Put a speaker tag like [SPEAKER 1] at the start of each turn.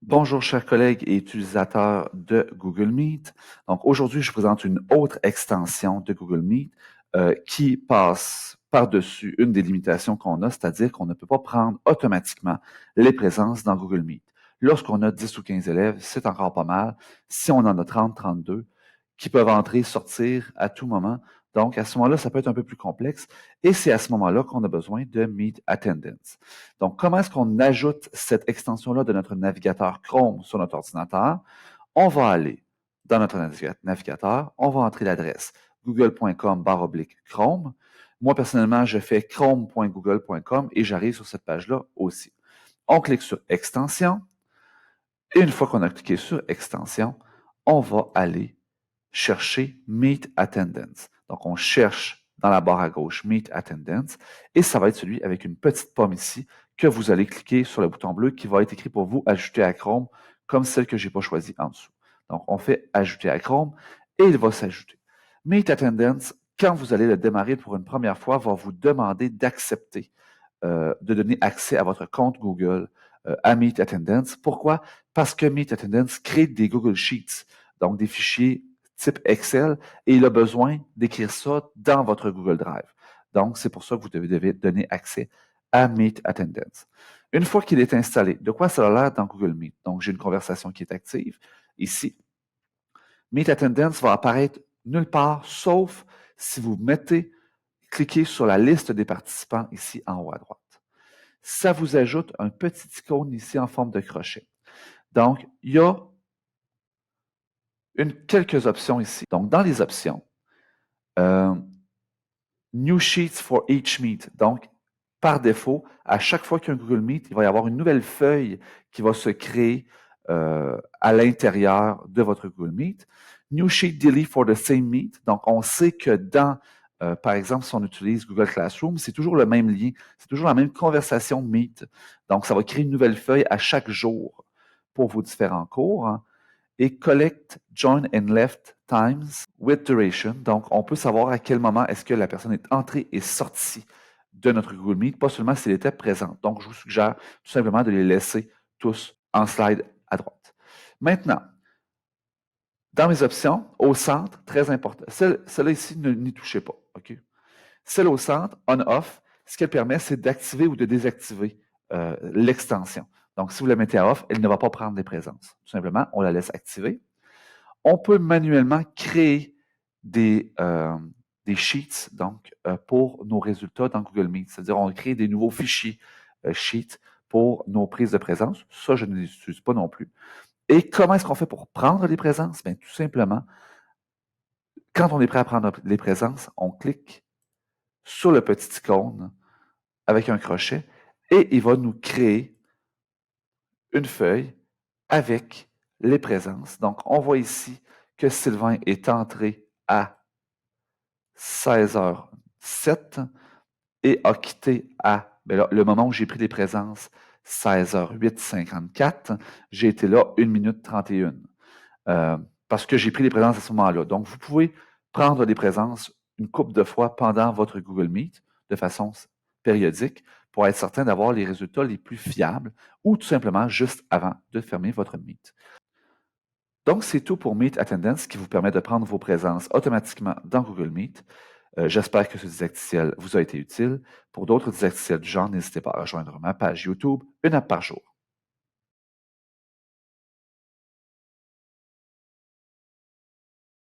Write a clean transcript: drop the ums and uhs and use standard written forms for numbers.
[SPEAKER 1] Bonjour chers collègues et utilisateurs de Google Meet. Donc aujourd'hui, je vous présente une autre extension de Google Meet qui passe par-dessus une des limitations qu'on a, c'est-à-dire qu'on ne peut pas prendre automatiquement les présences dans Google Meet. Lorsqu'on a 10 ou 15 élèves, c'est encore pas mal. Si on en a 30, 32, qui peuvent entrer, sortir à tout moment. Donc à ce moment-là, ça peut être un peu plus complexe et c'est à ce moment-là qu'on a besoin de Meet Attendance. Donc, comment est-ce qu'on ajoute cette extension-là de notre navigateur Chrome sur notre ordinateur? On va aller dans notre navigateur, on va entrer l'adresse google.com/Chrome. Moi, personnellement, je fais chrome.google.com et j'arrive sur cette page-là aussi. On clique sur Extension et une fois qu'on a cliqué sur Extension, on va aller chercher Meet Attendance. Donc, on cherche dans la barre à gauche Meet Attendance et ça va être celui avec une petite pomme ici que vous allez cliquer sur le bouton bleu qui va être écrit pour vous Ajouter à Chrome comme celle que je n'ai pas choisie en dessous. Donc, on fait Ajouter à Chrome et il va s'ajouter. Meet Attendance, quand vous allez le démarrer pour une première fois, va vous demander d'accepter, de donner accès à votre compte Google à Meet Attendance. Pourquoi? Parce que Meet Attendance crée des Google Sheets, donc des fichiers type Excel, et il a besoin d'écrire ça dans votre Google Drive. Donc, c'est pour ça que vous devez donner accès à Meet Attendance. Une fois qu'il est installé, de quoi ça a l'air dans Google Meet? Donc, j'ai une conversation qui est active ici. Meet Attendance va apparaître nulle part, sauf si vous cliquez sur la liste des participants ici en haut à droite. Ça vous ajoute un petit icône ici en forme de crochet. Donc, il y a quelques options ici. Donc, dans les options, New Sheets for each Meet. Donc, par défaut, à chaque fois qu'il y a un Google Meet, il va y avoir une nouvelle feuille qui va se créer à l'intérieur de votre Google Meet. New Sheet Delete for the same Meet. Donc, on sait que par exemple, si on utilise Google Classroom, c'est toujours le même lien, c'est toujours la même conversation Meet. Donc, ça va créer une nouvelle feuille à chaque jour pour vos différents cours. Hein. Et collect, join and left times with duration. Donc, on peut savoir à quel moment est-ce que la personne est entrée et sortie de notre Google Meet, pas seulement s'il était présent. Donc, je vous suggère tout simplement de les laisser tous en slide à droite. Maintenant, dans mes options, au centre, très important, celle-là ici, n'y touchez pas. OK? Celle au centre, on-off, ce qu'elle permet, c'est d'activer ou de désactiver l'extension. Donc, si vous la mettez à off, elle ne va pas prendre les présences. Tout simplement, on la laisse activer. On peut manuellement créer des sheets donc, pour nos résultats dans Google Meet. C'est-à-dire, on crée des nouveaux fichiers sheets pour nos prises de présence. Ça, je ne les utilise pas non plus. Et comment est-ce qu'on fait pour prendre les présences? Bien, tout simplement, quand on est prêt à prendre les présences, on clique sur le petit icône avec un crochet et il va nous créer une feuille avec les présences. Donc, on voit ici que Sylvain est entré à 16h07 et a quitté le moment où j'ai pris les présences, 16h08:54. J'ai été là 1 minute 31 parce que j'ai pris les présences à ce moment-là. Donc, vous pouvez prendre les présences une couple de fois pendant votre Google Meet de façon périodique pour être certain d'avoir les résultats les plus fiables ou tout simplement juste avant de fermer votre Meet. Donc, c'est tout pour Meet Attendance qui vous permet de prendre vos présences automatiquement dans Google Meet. J'espère que ce didacticiel vous a été utile. Pour d'autres didacticiels du genre, n'hésitez pas à rejoindre ma page YouTube, une app par jour.